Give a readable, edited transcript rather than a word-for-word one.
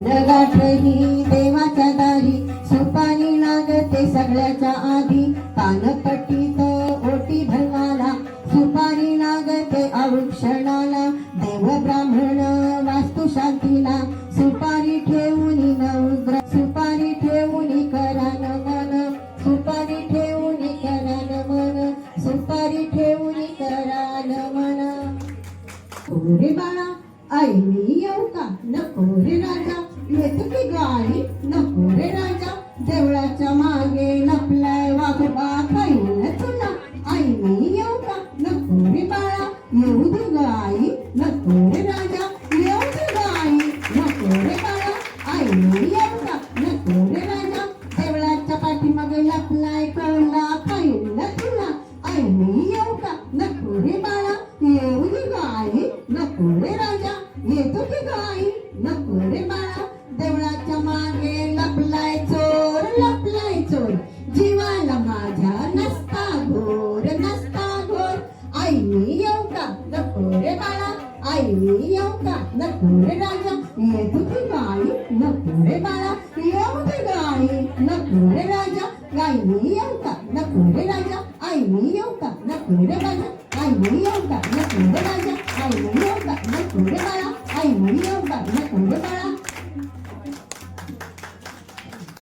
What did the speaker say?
गाठही देवाच्या दारी सुपारी लागते सगळ्याच्या आधी कानपट्टीत ओटी भरवाला सुपारी लागते औक्षणाला देव ब्राह्मण वास्तू शांतीला सुपारी ठेवून नवद्र सुपारी ठेवून करा नमन सुपारी ठेवून करा नमन सुपारी ठेवून करा नमन रे बाळा आई मी येऊ का नको रे राजा येत की गाडी नको रे राजा देवळाच्या मागे लपलाय वाघोबा खाईल तुला आई मी येऊ का नको रे बाळा येऊ दे गाई नको रे राजा येऊ दे गाई नको रे बाळा आई मी येऊ का नको रे राजा देवळाच्या पाठीमागे लपलाय कोला खाईल तुला आई मी येऊ का नको रे बाळा येऊ दे गाई नको रे राजा येतो की गाई नको रे बाळा देवळाच्या मागे लपलाय चोर जीवाला माझ्या नसता घोर आई मी येऊ का नको रे बाळा आई मी येऊ का नको रे राजा येतो की गाई नको रे बाळा येऊ की गाई नको रे राजा गाई मी येऊ का नको रे राजा आई मी येऊ का नको रे राजा आई मी येऊ का नको रे राजा आई मी येऊ का नको रे बाळा